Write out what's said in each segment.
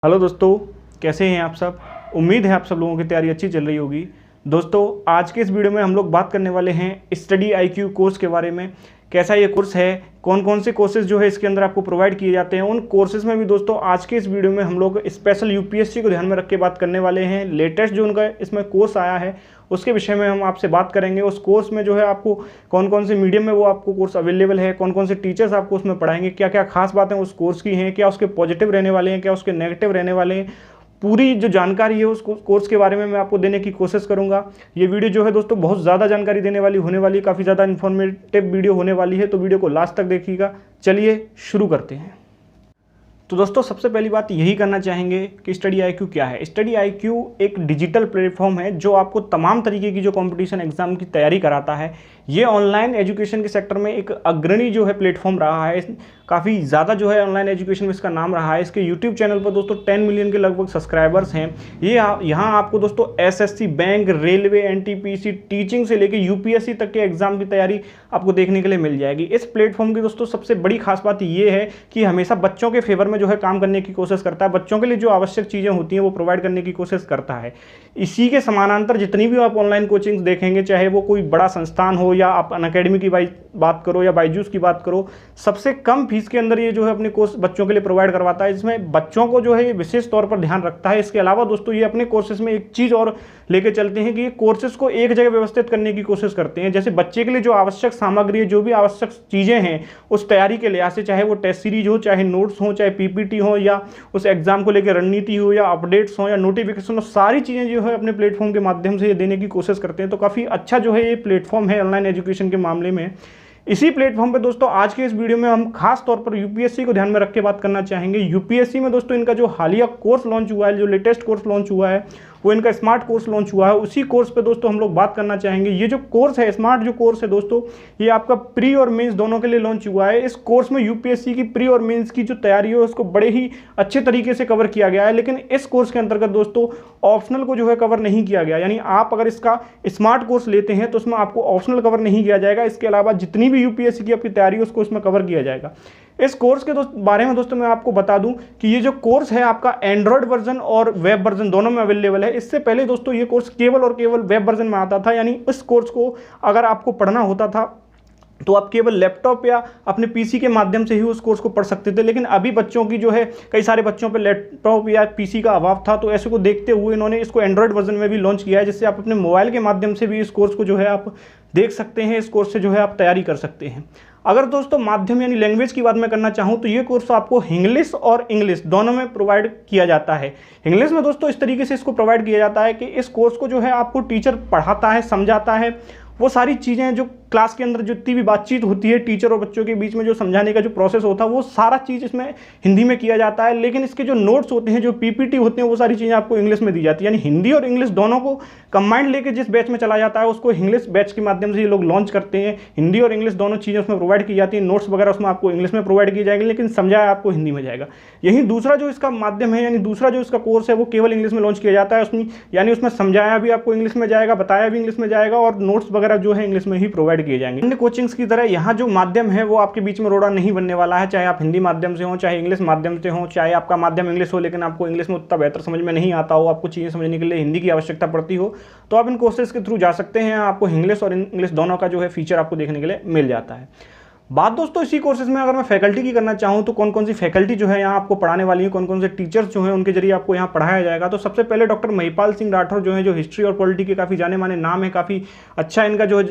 Hello दोस्तों, कैसे हैं आप सब। उम्मीद है आप सब लोगों की तैयारी अच्छी चल रही होगी। दोस्तों, आज के इस वीडियो में हम लोग बात करने वाले हैं स्टडी आईक्यू कोर्स के बारे में। कैसा ये कोर्स है, कौन कौन से कोर्सेज जो है इसके अंदर आपको प्रोवाइड किए जाते हैं। उन कोर्सेज में भी दोस्तों आज के इस वीडियो में हम लोग स्पेशल यूपीएससी को ध्यान में रख के बात करने वाले हैं। लेटेस्ट जो उनका इसमें कोर्स आया है उसके विषय में हम आपसे बात करेंगे। उस कोर्स में जो है आपको कौन कौन से मीडियम में वो आपको कोर्स अवेलेबल है, कौन कौन से टीचर्स आपको उसमें पढ़ाएंगे, क्या क्या खास बातें उस कोर्स की हैं, क्या उसके पॉजिटिव रहने वाले हैं, क्या उसके नेगेटिव रहने वाले हैं। पूरी जो जानकारी है उस कोर्स के बारे में मैं आपको देने की कोशिश करूंगा। ये वीडियो जो है दोस्तों बहुत ज़्यादा जानकारी देने वाली होने वाली, काफ़ी ज़्यादा इन्फॉर्मेटिव वीडियो होने वाली है, तो वीडियो को लास्ट तक देखिएगा। चलिए शुरू करते हैं। तो दोस्तों, सबसे पहली बात यही करना चाहेंगे कि स्टडी आईक्यू क्या है। स्टडी आईक्यू एक डिजिटल प्लेटफॉर्म है जो आपको तमाम तरीके की जो कंपटीशन एग्जाम की तैयारी कराता है। ये ऑनलाइन एजुकेशन के सेक्टर में एक अग्रणी जो है प्लेटफॉर्म रहा है। काफ़ी ज़्यादा जो है ऑनलाइन एजुकेशन में इसका नाम रहा है। इसके यूट्यूब चैनल पर दोस्तों 10 मिलियन के लगभग सब्सक्राइबर्स हैं। ये यहाँ आपको दोस्तों SSC, bank, railway, NTPC, teaching से लेकर यूपीएससी तक के एग्जाम की तैयारी आपको देखने के लिए मिल जाएगी। इस प्लेटफॉर्म की दोस्तों सबसे बड़ी खास बात ये है कि हमेशा बच्चों के फेवर में जो है काम करने की कोशिश करता है। बच्चों के लिए जो आवश्यक चीज़ें होती हैं वो प्रोवाइड करने की कोशिश करता है। इसी के समानांतर जितनी भी आप ऑनलाइन कोचिंग देखेंगे, चाहे वो कोई बड़ा संस्थान हो या आप अनअकैडमी की बात करो या बायजूस की बात करो, सबसे कम फीस के अंदर ये जो है अपने कोर्स बच्चों के लिए प्रोवाइड करवाता है। इसमें बच्चों को जो है ये विशेष तौर पर ध्यान रखता है। इसके अलावा दोस्तों ये अपने कोर्सेज में एक चीज़ और लेके चलते हैं कि ये कोर्सेज को एक जगह व्यवस्थित करने की कोशिश करते हैं। जैसे बच्चे के लिए जो आवश्यक सामग्री है, जो भी आवश्यक चीज़ें हैं उस तैयारी के लिहाज से, चाहे वो टेस्ट सीरीज हो, चाहे नोट्स हो, चाहे पीपीटी हो, या उस एग्जाम को लेकर रणनीति हो, या अपडेट्स हो, या नोटिफिकेशन हो, सारी चीज़ें जो है अपने प्लेटफॉर्म के माध्यम से ये देने की कोशिश करते हैं। तो काफ़ी अच्छा जो है ये प्लेटफॉर्म है ऑनलाइन एजुकेशन के मामले में। इसी प्लेटफॉर्म पे दोस्तों आज के इस वीडियो में हम खास तौर पर यूपीएससी को ध्यान में रख के बात करना चाहेंगे। यूपीएससी में दोस्तों इनका जो हालिया कोर्स लॉन्च हुआ है, जो लेटेस्ट कोर्स लॉन्च हुआ है, वो इनका स्मार्ट कोर्स लॉन्च हुआ है। उसी कोर्स पे दोस्तों हम लोग बात करना चाहेंगे। ये जो कोर्स है, स्मार्ट जो कोर्स है दोस्तों, ये आपका प्री और मेंस दोनों के लिए लॉन्च हुआ है। इस कोर्स में यूपीएससी की प्री और मेंस की जो तैयारी है उसको बड़े ही अच्छे तरीके से कवर किया गया है। लेकिन इस कोर्स के अंतर्गत दोस्तों ऑप्शनल को जो है कवर नहीं किया गया। यानी आप अगर इसका स्मार्ट कोर्स लेते हैं तो उसमें आपको ऑप्शनल कवर नहीं किया जाएगा। इसके अलावा जितनी भी यूपीएससी की आपकी तैयारी है उसको उसमें कवर किया जाएगा। इस कोर्स के बारे में दोस्तों मैं आपको बता दूं कि ये जो कोर्स है आपका एंड्रॉयड वर्जन और वेब वर्जन दोनों में अवेलेबल है। इससे पहले दोस्तों ये कोर्स केवल और केवल वेब वर्जन में आता था। यानी इस कोर्स को अगर आपको पढ़ना होता था तो आप केवल लैपटॉप या अपने पीसी के माध्यम से ही उस कोर्स को पढ़ सकते थे। लेकिन अभी बच्चों की जो है, कई सारे बच्चों पे लैपटॉप या पीसी का अभाव था, तो ऐसे को देखते हुए इन्होंने इसको एंड्रॉयड वर्जन में भी लॉन्च किया है, जिससे आप अपने मोबाइल के माध्यम से भी इस कोर्स को जो है आप देख सकते हैं। इस कोर्स से जो है आप तैयारी कर सकते हैं। अगर दोस्तों माध्यम यानी लैंग्वेज की बात मैं करना चाहूँ तो ये कोर्स आपको इंग्लिश और इंग्लिश दोनों में प्रोवाइड किया जाता है। इंग्लिश में दोस्तों इस तरीके से इसको प्रोवाइड किया जाता है कि इस कोर्स को जो है आपको टीचर पढ़ाता है, समझाता है। वो सारी चीज़ें जो क्लास के अंदर जितनी भी बातचीत होती है टीचर और बच्चों के बीच में, जो समझाने का जो प्रोसेस होता है, वो सारा चीज़ इसमें हिंदी में किया जाता है। लेकिन इसके जो नोट्स होते हैं, जो पीपीटी होते हैं, वो सारी चीज़ें आपको इंग्लिश में दी जाती है। यानी हिंदी और इंग्लिश दोनों को कंबाइंड लेके जिस बैच में चला जाता है उसको इंग्लिश बैच के माध्यम से ये लोग लॉन्च करते हैं। हिंदी और इंग्लिश दोनों चीज़ें उसमें प्रोवाइड की जाती हैं। नोट्स वगैरह उसमें आपको इंग्लिश में प्रोवाइड की जाएगी, लेकिन समझाया आपको हिंदी में जाएगा। यही दूसरा जो इसका माध्यम है, यानी दूसरा जो इसका कोर्स है, वो केवल इंग्लिश में लॉन्च किया जाता है। उसमें यानी उसमें समझाया भी आपको इंग्लिश में जाएगा, बताया भी इंग्लिश में जाएगा, और नोट्स वगैरह जो है इंग्लिश में ही प्रोवाइड किए जाएंगे। अन्य कोचिंग्स की तरह यहाँ जो माध्यम है वो आपके बीच में रोड़ा नहीं बनने वाला है। चाहे आप हिंदी माध्यम से हो, चाहे इंग्लिश माध्यम से हो, चाहे आपका माध्यम इंग्लिश हो लेकिन आपको इंग्लिश में उतना बेहतर समझ में नहीं आता हो, आपको चीज़ें समझने के लिए हिंदी की आवश्यकता पड़ती हो, तो आप इन कोर्सेज के थ्रू जा सकते हैं। आपको इंग्लिश और इंग्लिश दोनों का जो है फीचर आपको देखने के लिए मिल जाता है। बात दोस्तों इसी कोर्सेज में अगर मैं फैकल्टी की करना चाहूँ तो कौन कौन सी फैकल्टी जो है यहाँ आपको पढ़ाने वाली है, कौन कौन से टीचर्स जो हैं उनके जरिए आपको यहाँ पढ़ाया जाएगा। तो सबसे पहले डॉक्टर महिपाल सिंह राठौर जो है, जो हिस्ट्री और पॉलिटी के काफ़ी जाने माने नाम है, काफ़ी अच्छा इनका जो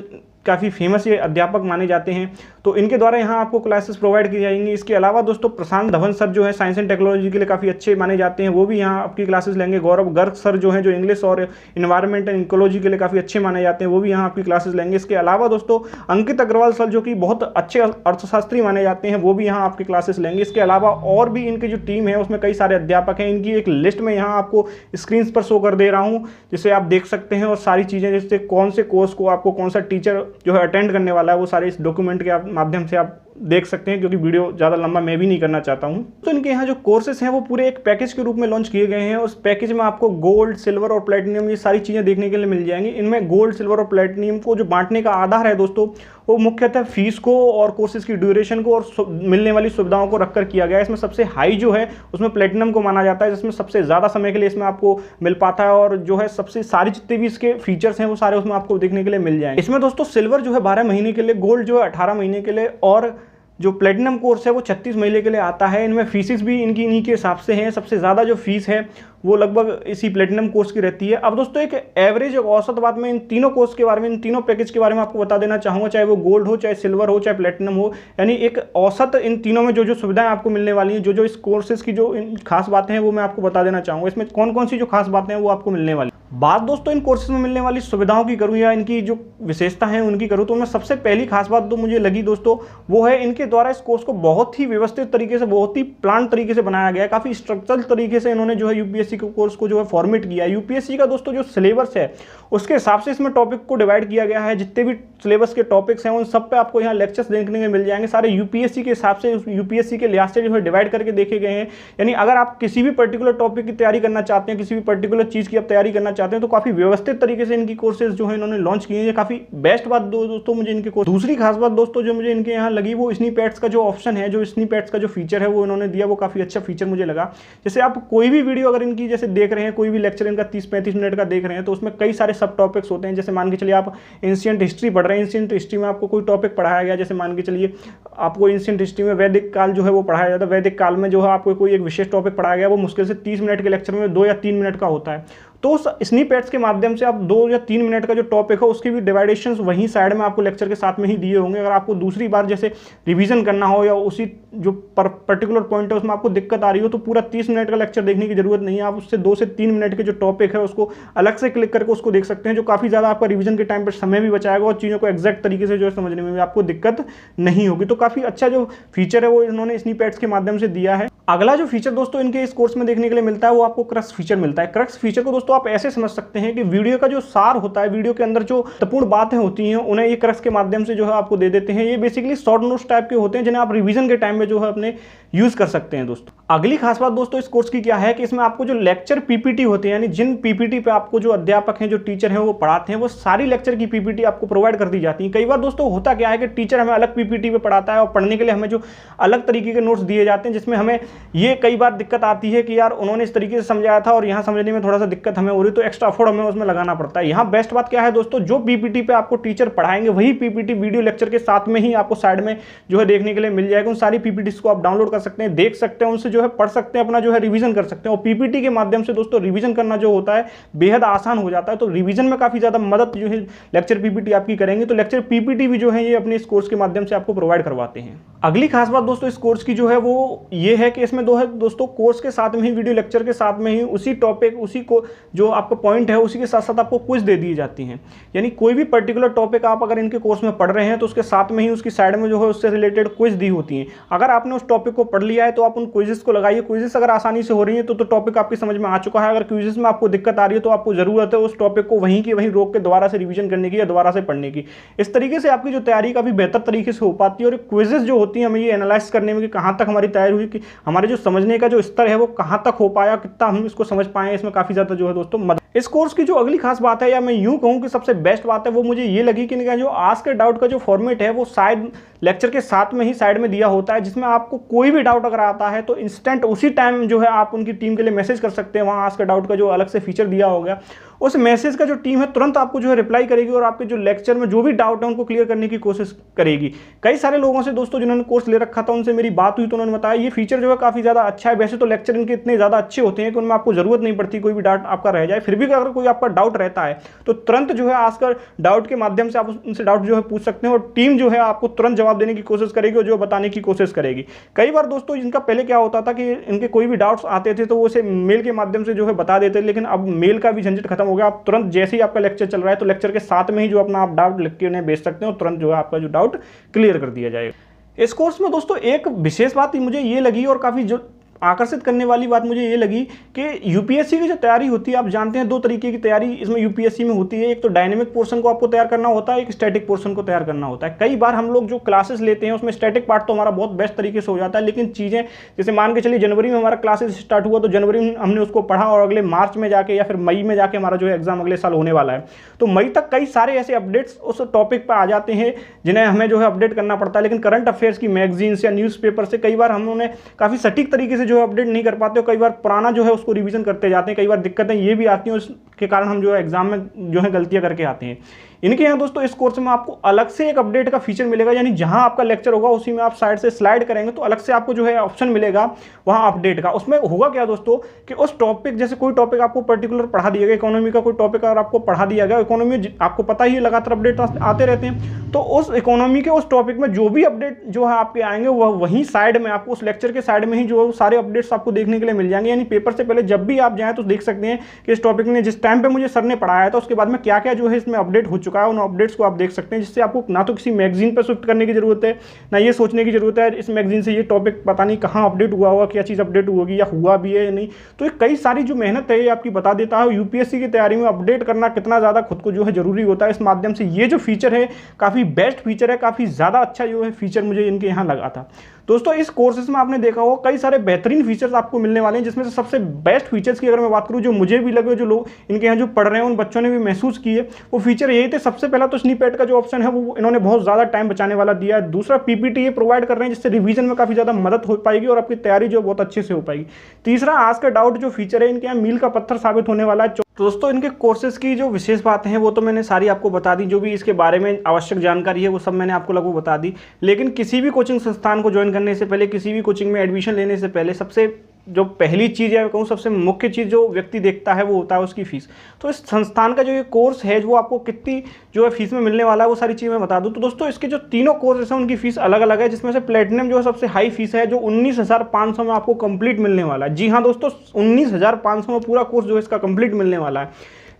काफ़ी फेमस ये अध्यापक माने जाते हैं, तो इनके द्वारा यहाँ आपको क्लासेस प्रोवाइड की जाएंगी। इसके अलावा दोस्तों प्रशांत धवन सर जो है साइंस एंड टेक्नोलॉजी के लिए काफ़ी अच्छे माने जाते हैं, वो भी यहाँ आपकी क्लासेस लेंगे। गौरव गर्ग सर जो हैं, जो इंग्लिश और इन्वायरमेंट एंड इकोलॉजी के लिए काफ़ी अच्छे माने जाते हैं, वो भी यहाँ आपकी क्लासेस लेंगे। इसके अलावा दोस्तों अंकित अग्रवाल सर जो कि बहुत अच्छे अर्थशास्त्री माने जाते हैं, वो भी यहाँ आपकी क्लासेस लेंगे। इसके अलावा और भी इनकी जो टीम है उसमें कई सारे अध्यापक हैं। इनकी एक लिस्ट में यहाँ आपको स्क्रीन पर शो कर दे रहा हूँ, जिसे आप देख सकते हैं, और सारी चीज़ें जैसे कौन से कोर्स को आपको कौन सा टीचर जो है अटेंड करने वाला है, वो सारे इस डॉक्यूमेंट के माध्यम से आप देख सकते हैं, क्योंकि वीडियो ज़्यादा लंबा मैं भी नहीं करना चाहता हूं। तो इनके यहाँ जो कोर्सेज हैं वो पूरे एक पैकेज के रूप में लॉन्च किए गए हैं। उस पैकेज में आपको गोल्ड, सिल्वर और प्लेटिनियम ये सारी चीज़ें देखने के लिए मिल जाएंगी। इनमें गोल्ड, सिल्वर और प्लेटिनियम को जो बांटने का आधार है दोस्तों, वो मुख्यतः फीस को और कोर्सेज की ड्यूरेशन को और मिलने वाली सुविधाओं को रखकर किया गया है। इसमें सबसे हाई जो है उसमें प्लेटिनम को माना जाता है, जिसमें सबसे ज़्यादा समय के लिए इसमें आपको मिल पाता है, और जो है सबसे सारी जितने भी इसके फीचर्स हैं वो सारे उसमें आपको देखने के लिए मिल जाएंगे। इसमें दोस्तों सिल्वर जो है 12 महीने के लिए, गोल्ड जो है 18 महीने के लिए, और जो प्लेटिनम कोर्स है वो 36 महीने के लिए आता है। इनमें फीसेस भी इनकी इन्हीं के हिसाब से हैं। सबसे ज़्यादा जो फीस है वो लगभग इसी प्लेटिनम कोर्स की रहती है। अब दोस्तों एक एवरेज, एक औसत बात मैं इन तीनों कोर्स के बारे में, इन तीनों पैकेज के बारे में आपको बता देना चाहूँगा, चाहे वो गोल्ड हो, चाहे सिल्वर हो, चाहे प्लेटिनम हो। यानी एक औसत इन तीनों में जो जो सुविधाएं आपको मिलने वाली हैं, जो जो इस कोर्सेज की जो खास बातें हैं वो मैं आपको बता देना चाहूँगा। इसमें कौन कौन सी जो खास बातें हैं वो आपको मिलने वाली। बात दोस्तों इन कोर्सेज में मिलने वाली सुविधाओं की करूं या इनकी जो विशेषता है उनकी करूं, तो मैं सबसे पहली खास बात जो मुझे लगी दोस्तों वो है इनके द्वारा इस कोर्स को बहुत ही व्यवस्थित तरीके से, बहुत ही प्लान तरीके से बनाया गया है। काफ़ी स्ट्रक्चरल तरीके से इन्होंने जो है यूपीएससी के कोर्स को जो है फॉर्मेट किया है। यूपीएससी का दोस्तों जो सिलेबस है उसके हिसाब से इसमें टॉपिक को डिवाइड किया गया है। जितने भी सिलेबस के टॉपिक्स हैं उन सब पे आपको यहाँ लेक्चर्स देखने को मिल जाएंगे। सारे यूपीएससी के हिसाब से, यूपीएससी के लिहाज से जो है डिवाइड करके देखे गए हैं। यानी अगर आप किसी भी पर्टिकुलर टॉपिक की तैयारी करना चाहते हैं, किसी भी पर्टिकुलर चीज़ की आप तैयारी करना चाहते हैं, तो काफ़ी व्यवस्थित तरीके से इनकी कोर्सेज जो है इन्होंने लॉन्च किए हैं। काफ़ी बेस्ट बात दोस्तों मुझे इनके कोर्स। दूसरी खास बात दोस्तों जो मुझे इनके यहाँ लगी वो स्निपेट्स का जो ऑप्शन है, जो स्निपेट्स का जो फीचर है वो इन्होंने दिया, वो काफ़ी अच्छा फीचर मुझे लगा। जैसे आप कोई भी वीडियो अगर इनकी जैसे देख रहे हैं, कोई भी लेक्चर इनका 30-35 मिनट का देख रहे हैं, तो उसमें कई सारे सब टॉपिक्स होते हैं। जैसे मान के चलिए आप एंशिएंट हिस्ट्री पढ़ रहे हैं, एंशिएंट हिस्ट्री में आपको कोई टॉपिक पढ़ाया गया, जैसे मान के चलिए आपको एंशिएंट हिस्ट्री में वैदिक काल जो है वो पढ़ाया जाता है। वैदिक काल में जो है आपको कोई एक विशेष टॉपिक पढ़ाया गया, वो मुश्किल से 30 मिनट के लेक्चर में 2 या 3 मिनट का होता है। तो उस स्निपेट्स के माध्यम से आप 2 या 3 मिनट का जो टॉपिक है उसकी भी डिवाइडेशंस वहीं साइड में आपको लेक्चर के साथ में ही दिए होंगे। अगर आपको दूसरी बार जैसे रिवीजन करना हो या उसी जो पर्टिकुलर पॉइंट है उसमें आपको दिक्कत आ रही हो, तो पूरा 30 मिनट का लेक्चर देखने की जरूरत नहीं है। आप उससे 2 से 3 मिनट के जो टॉपिक है उसको अलग से क्लिक करके उसको देख सकते हैं, जो काफ़ी ज़्यादा आपका रिवीजन के टाइम पर समय भी बचाएगा और चीज़ों को एक्जैक्ट तरीके से जो है समझने में भी आपको दिक्कत नहीं होगी। तो काफ़ी अच्छा जो फीचर है वो इन्होंने स्निपेट्स के माध्यम से दिया है। अगला जो फीचर दोस्तों इनके इस कोर्स में देखने के लिए मिलता है वो आपको क्रक्स फीचर मिलता है। क्रक्स फीचर को दोस्तों आप ऐसे समझ सकते हैं कि वीडियो का जो सार होता है, वीडियो के अंदर जो महत्वपूर्ण बातें होती हैं उन्हें ये क्रक्स के माध्यम से जो है आपको दे देते हैं। ये बेसिकली शॉर्ट नोट्स टाइप के होते हैं जिन्हें आप रिवीजन के टाइम में जो है अपने यूज कर सकते हैं दोस्तों। अगली खास बात दोस्तों इस कोर्स की क्या है कि इसमें आपको जो लेक्चर पीपीटी होते हैं, यानी जिन पीपीटी पे आपको जो अध्यापक हैं, जो टीचर हैं वो पढ़ाते हैं, वो सारी लेक्चर की पीपीटी आपको प्रोवाइड कर दी जाती है। कई बार दोस्तों होता क्या है कि टीचर हमें अलग पीपीटी पे पढ़ाता है और पढ़ने के लिए हमें जो अलग तरीके के नोट्स दिए जाते हैं, जिसमें हमें ये कई बार दिक्कत आती है कि यार उन्होंने इस तरीके से समझाया था और यहाँ समझने में थोड़ा सा दिक्कत हमें हो रही, तो एक्स्ट्रा एफर्ट हमें उसमें लगाना पड़ता है। यहाँ बेस्ट बात क्या है दोस्तों, जो पीपीटी पे आपको टीचर पढ़ाएंगे वही पीपीटी वीडियो लेक्चर के साथ में ही आपको साइड में जो है देखने के लिए मिल जाएगा। उन सारी पीपीटीज को आप डाउनलोड कर सकते हैं, देख सकते हैं, उनसे जो है पढ़ सकते हैं, अपना जो है रिवीजन कर सकते हैं। और पीपीटी के माध्यम से दोस्तों रिवीजन करना जो होता है बेहद आसान हो जाता है। तो रिवीजन में काफी ज्यादा मदद जो है लेक्चर पीपीटी आपकी करेंगे। तो लेक्चर पीपीटी भी जो है ये अपने इस कोर्स के माध्यम से आपको प्रोवाइड करवाते हैं। अगली खास बात दोस्तों इस कोर्स की जो है वो ये है कि इसमें दोस्तों कोर्स के साथ में ही, वीडियो लेक्चर के साथ में ही उसी टॉपिक, उसी को जो आपका पॉइंट है उसी के साथ साथ आपको क्विज दे दी जाती हैं। यानी कोई भी पर्टिकुलर टॉपिक आप अगर इनके कोर्स में पढ़ रहे हैं तो उसके साथ में ही उसकी साइड में जो है उससे रिलेटेड क्विज दी होती हैं। अगर आपने उस टॉपिक को पढ़ लिया है तो आप उन क्विजेस को लगाइए। क्विजेस अगर आसानी से हो रही है तो टॉपिक आपकी समझ में आ चुका है। अगर क्विजेस में आपको दिक्कत आ रही है तो आपको जरूरत है उस टॉपिक को वहीं की वहीं रोक के दोबारा से रिवीजन करने की या दोबारा से पढ़ने की। इस तरीके से आपकी जो तैयारी काफी बेहतर तरीके से हो पाती है। और क्विजेस जो होती हैं हमें ये एनालाइज करने में कि कहाँ तक हमारी तैयारी हुई, कि हमारे जो समझने का जो स्तर है वो कहाँ तक हो पाया, कितना हम इसको समझ पाए, इसमें काफी ज्यादा जो है दोस्तों मदद। इस कोर्स की जो अगली खास बात है, या मैं यूं कहूं कि सबसे बेस्ट बात है, वो मुझे ये लगी कि जो आस्क ए डाउट का जो फॉर्मेट है वो शायद लेक्चर के साथ में ही साइड में दिया होता है, जिसमें आपको कोई भी डाउट अगर आता है तो इंस्टेंट उसी टाइम जो है आप उनकी टीम के लिए मैसेज कर सकते हैं। वहाँ आस्क ए डाउट का जो अलग से फीचर दिया होगा, उस मैसेज का जो टीम है तुरंत आपको जो है रिप्लाई करेगी और आपके जो लेक्चर में जो भी डाउट है उनको क्लियर करने की कोशिश करेगी। कई सारे लोगों से दोस्तों जिन्होंने कोर्स ले रखा था उनसे मेरी बात हुई तो उन्होंने बताया ये फीचर जो है काफ़ी ज़्यादा अच्छा है। वैसे तो लेक्चर इनके इतने ज़्यादा अच्छे होते हैं कि उनमें आपको ज़रूरत नहीं पड़ती कोई भी डाउट आपका रह जाए। फिर भी अगर कोई आपका डाउट रहता है तो तुरंत जो है आस्क डाउट के माध्यम से आप उनसे डाउट जो है पूछ सकते हैं और टीम जो है आपको तुरंत जवाब देने की कोशिश करेगी और जो बताने की कोशिश करेगी। कई बार दोस्तों इनका पहले क्या होता था कि इनके कोई भी डाउट्स आते थे तो वो उसे मेल के माध्यम से जो है बता देते, लेकिन अब मेल का भी झंझट खत्म हो गया। आप तुरंत जैसे ही आपका लेक्चर चल रहा है तो लेक्चर के साथ में ही जो अपना आप डाउट लिख के उन्हें भेज सकते हैं और तुरंत जो है आपका जो डाउट क्लियर कर दिया जाएगा। इस कोर्स में दोस्तों एक विशेष बात मुझे ये लगी और काफ़ी जो आकर्षित करने वाली बात मुझे ये लगी कि यूपीएससी की जो तैयारी होती है, आप जानते हैं 2 तरीके की तैयारी इसमें यूपीएससी में होती है। एक तो डायनेमिक पोर्शन को आपको तैयार करना होता है, एक स्टैटिक पोर्शन को तैयार करना होता है। कई बार हम लोग जो क्लासेस लेते हैं उसमें स्टैटिक पार्ट तो हमारा बहुत बेस्ट तरीके से हो जाता है, लेकिन चीज़ें जैसे मान के चलिए जनवरी में हमारा क्लासेस स्टार्ट हुआ तो जनवरी में हमने उसको पढ़ा और अगले मार्च में जाके या फिर मई में जाके हमारा जो है एग्जाम अगले साल होने वाला है, तो मई तक कई सारे ऐसे अपडेट्स उस टॉपिक पर आ जाते हैं जिन्हें हमें जो है अपडेट करना पड़ता है। लेकिन करंट अफेयर्स की मैगजीन्स या न्यूज़पेपर से कई बार हम उन्हें काफ़ी सटीक तरीके से जो है अपडेट नहीं कर पाते, कई बार पुराना जो है उसको रिवीजन करते जाते हैं। कई बार दिक्कतें ये भी आती हैं, उसके कारण हम जो है एग्जाम में जो है गलतियां करके आते हैं। इनके यहाँ दोस्तों इस कोर्स में आपको अलग से एक अपडेट का फीचर मिलेगा, यानी जहां आपका लेक्चर होगा उसी में आप साइड से स्लाइड करेंगे तो अलग से आपको जो है ऑप्शन मिलेगा वहां अपडेट का। उसमें होगा क्या दोस्तों कि उस टॉपिक, जैसे कोई टॉपिक आपको पर्टिकुलर पढ़ा दिया गया, इकोनॉमी का कोई टॉपिक अगर आपको पढ़ा दिया गया, इकोनॉमी में आपको पता ही लगातार अपडेट आते रहते हैं, तो उस इकोनॉमी के उस टॉपिक में जो भी अपडेट जो है आपके आएंगे वह वहीं साइड में आपको उस लेक्चर के साइड में ही जो सारे अपडेट्स आपको देखने के लिए मिल जाएंगे। यानी पेपर से पहले जब भी आप जाएं तो देख सकते हैं कि इस टॉपिक ने जिस टाइम पे मुझे सर ने पढ़ाया था उसके बाद में क्या क्या जो है इसमें अपडेट हो चुका है, उन अपडेट्स को आप देख सकते हैं, जिससे आपको ना तो किसी मैगजीन पर शिफ्ट करने की जरूरत है, ना ये सोचने की जरूरत है इस मैगजीन से ये टॉपिक पता नहीं कहाँ अपडेट हुआ होगा, क्या चीज़ अपडेट होगी या हुआ भी है या नहीं। तो ये कई सारी जो मेहनत है ये आपकी बता देता है यूपीएससी की तैयारी में अपडेट करना कितना ज़्यादा खुद को जो है जरूरी होता है। इस माध्यम से ये जो फीचर है काफ़ी बेस्ट फीचर है, काफ़ी ज़्यादा अच्छा जो है फीचर मुझे इनके यहाँ लगा था। दोस्तों इस कोर्सेज में आपने देखा होगा कई सारे बेहतरीन फीचर्स आपको मिलने वाले हैं, जिसमें से सबसे बेस्ट फीचर्स की अगर मैं बात करूं जो मुझे भी लगे, जो लोग इनके यहाँ जो पढ़ रहे हैं उन बच्चों ने भी महसूस किए, वो फीचर यही थे। सबसे पहला तो स्निपेट का जो ऑप्शन है वो इन्होंने बहुत ज़्यादा टाइम बचाने वाला दिया है। दूसरा पीपीटी ये प्रोवाइड कर रहे हैं जिससे रिवीजन में काफ़ी ज़्यादा मदद हो पाएगी और आपकी तैयारी जो बहुत अच्छे से हो पाएगी। तीसरा आस्क अ डाउट जो फीचर है इनके यहाँ मील का पत्थर साबित होने वाला है। दोस्तों इनके कोर्सेज की जो विशेष बातें हैं वो तो मैंने सारी आपको बता दी, जो भी इसके बारे में आवश्यक जानकारी है वो सब मैंने आपको लगभग बता दी। लेकिन किसी भी कोचिंग संस्थान को ज्वाइन करने से पहले, किसी भी कोचिंग में एडमिशन लेने से पहले सबसे जो पहली चीज़ है कहूँ सबसे मुख्य चीज़ जो व्यक्ति देखता है वो होता है उसकी फीस। तो इस संस्थान का जो ये कोर्स है वो आपको कितनी जो है फीस में मिलने वाला है वो सारी चीज़ मैं बता दूँ। तो दोस्तों इसके जो तीनों कोर्सेस हैं उनकी फीस अलग अलग है, जिसमें से प्लेटिनम जो है सबसे हाई फीस है जो 19,500 में आपको कंप्लीट मिलने वाला है। जी हाँ दोस्तों 19,500 में पूरा कोर्स जो है इसका कंप्लीट मिलने वाला है।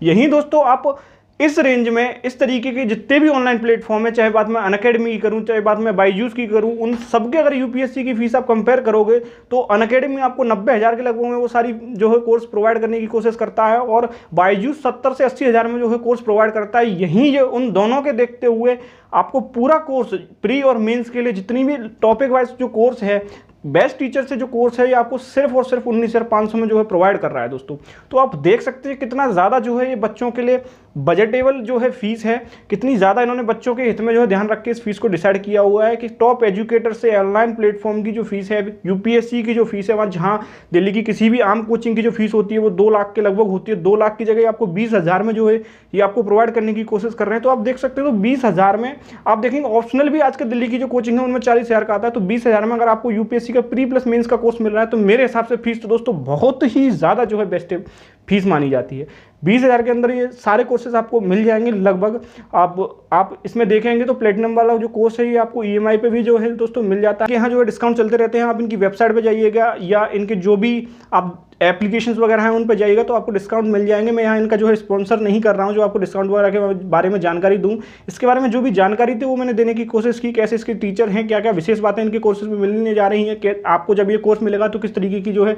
यहीं दोस्तों आप इस रेंज में इस तरीके के जितने भी ऑनलाइन प्लेटफॉर्म है, चाहे बात मैं अनअकैडमी की करूं, चाहे बात मैं बायजूस की करूं, उन सबके अगर यूपीएससी की फीस आप कंपेयर करोगे तो अनअकैडमी आपको 90,000 के लगभग में वो सारी जो है कोर्स प्रोवाइड करने की कोशिश करता है और बायजूस 70 से 80,000 में जो है कोर्स प्रोवाइड करता है। यहीं जो उन दोनों के देखते हुए आपको पूरा कोर्स प्री और मेंस के लिए जितनी भी टॉपिक वाइज जो कोर्स है, बेस्ट टीचर से जो कोर्स है ये आपको सिर्फ और सिर्फ 19,500 में जो है प्रोवाइड कर रहा है दोस्तों। तो आप देख सकते हैं कितना ज़्यादा जो है ये बच्चों के लिए बजटेबल जो है फीस है, कितनी ज़्यादा इन्होंने बच्चों के हित में जो है ध्यान रख के इस फीस को डिसाइड किया हुआ है कि टॉप एजुकेटर से ऑनलाइन प्लेटफॉर्म की जो फीस है, यूपीएससी की जो फीस है, वहाँ जहाँ दिल्ली की किसी भी आम कोचिंग की जो फीस होती है वो 2 लाख के लगभग होती है, 2 लाख की जगह आपको 20,000 में जो है ये आपको प्रोवाइड करने की कोशिश कर रहे हैं। तो आप देख सकते हो तो 20,000 में आप देखेंगे ऑप्शनल भी आज के दिल्ली की जो कोचिंग है उनमें 40,000 का आता है, तो 20,000 में अगर आपको यूपीएससी का प्री प्लस मेंस का कोर्स मिल रहा है तो मेरे हिसाब से फीस तो दोस्तों बहुत ही ज़्यादा जो है बेस्ट फीस मानी जाती है। 20,000 के अंदर ये सारे कोर्सेज आपको मिल जाएंगे लगभग। आप इसमें देखेंगे तो प्लेटिनम वाला जो कोर्स है ये आपको ईएमआई पे भी जो है दोस्तों मिल जाता है। यहाँ जो है डिस्काउंट चलते रहते हैं, आप इनकी वेबसाइट पे जाइएगा या इनके जो भी आप एप्लीकेशंस वगैरह हैं उन पर जाइएगा तो आपको डिस्काउंट मिल जाएंगे। मैं यहाँ इनका जो है स्पॉन्सर नहीं कर रहा हूँ, जो आपको डिस्काउंट वगैरह के बारे में जानकारी दूँ, इसके बारे में जो भी जानकारी थी वो मैंने देने की कोशिश की, कैसे इसके टीचर हैं, क्या क्या विशेष बातें इनके कोर्सेज में मिलने जा रही हैं, कि आपको जब ये कोर्स मिलेगा तो किस तरीके की जो है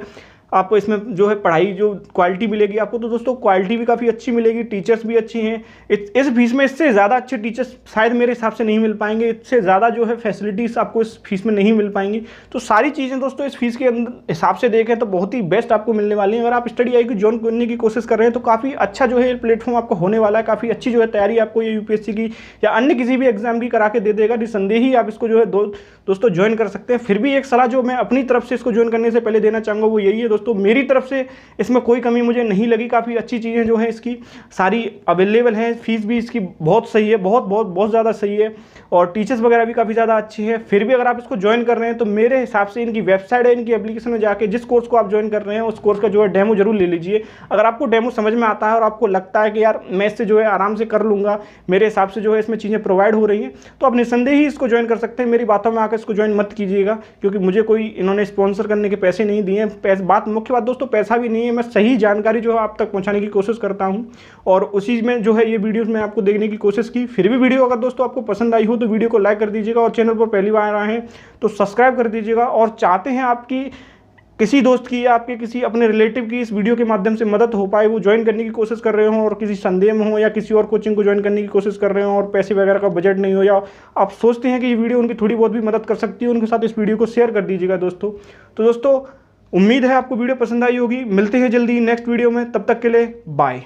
आपको इसमें जो है पढ़ाई जो क्वालिटी मिलेगी आपको। तो दोस्तों क्वालिटी भी काफ़ी अच्छी मिलेगी, टीचर्स भी अच्छी हैं। इस फीस में इससे ज़्यादा अच्छे टीचर्स शायद मेरे हिसाब से नहीं मिल पाएंगे, इससे ज़्यादा जो है फैसिलिटीज़ आपको इस फीस में नहीं मिल पाएंगी। तो सारी चीज़ें दोस्तों इस फीस के हिसाब से देखें तो बहुत ही बेस्ट आपको मिलने वाली हैं। अगर आप स्टडी आई की ज्वाइन करने की कोशिश कर रहे हैं तो काफ़ी अच्छा जो है प्लेटफॉर्म आपको होने वाला है, काफ़ी अच्छी जो है तैयारी आपको ये यूपीएससी की या अन्य किसी भी एग्जाम की करा के दे देगा। निसंदेह ही आप इसको जो है दोस्तों ज्वाइन कर सकते हैं। फिर भी एक सलाह जो मैं अपनी तरफ से इसको ज्वाइन करने से पहले देना चाहूँगा वो यही है दोस्तों, मेरी तरफ से इसमें कोई कमी मुझे नहीं लगी, काफ़ी अच्छी चीज़ें जो हैं इसकी सारी अवेलेबल हैं। फीस भी इसकी बहुत सही है, बहुत ज़्यादा सही है और टीचर्स वगैरह भी काफ़ी ज़्यादा अच्छी है। फिर भी अगर आप इसको ज्वाइन कर रहे हैं तो मेरे हिसाब से इनकी वेबसाइट है, इनकी एप्लीकेशन में जाके जिस कोर्स को आप ज्वाइन कर रहे हैं उस कोर्स का जो है डेमो जरूर ले लीजिए। अगर आपको डेमो समझ में आता है और आपको लगता है कि यार मैं इससे जो है आराम से कर लूँगा, मेरे हिसाब से जो है इसमें चीज़ें प्रोवाइड हो रही हैं, तो आप निसंदेह ही इसको ज्वाइन कर सकते हैं। मेरी बातों में आकर इसको ज्वाइन मत कीजिएगा, क्योंकि मुझे कोई इन्होंने स्पॉन्सर करने के पैसे नहीं दिए हैं। मुख्य बात दोस्तों पैसा भी नहीं है, मैं सही जानकारी जो है आप तक पहुंचाने की कोशिश करता हूं और उसी में जो है ये वीडियोस मैं आपको देखने की कोशिश की। फिर भी वीडियो अगर दोस्तों आपको पसंद आई हो तो वीडियो को लाइक कर दीजिएगा और चैनल पर पहली बार आए हैं तो सब्सक्राइब कर दीजिएगा। और चाहते हैं आपकी किसी दोस्त की या आपके किसी अपने रिलेटिव की इस वीडियो के माध्यम से मदद हो पाए, वो ज्वाइन करने की कोशिश कर रहे हो और किसी संदेह में हो या किसी और कोचिंग को ज्वाइन करने की कोशिश कर रहे हो और पैसे वगैरह का बजट नहीं हो, या आप सोचते हैं कि ये वीडियो उनकी थोड़ी बहुत भी मदद कर सकती है, उनके साथ इस वीडियो को शेयर कर दीजिएगा दोस्तों। तो दोस्तों उम्मीद है आपको वीडियो पसंद आई होगी। मिलते हैं जल्दी नेक्स्ट वीडियो में, तब तक के लिए बाय।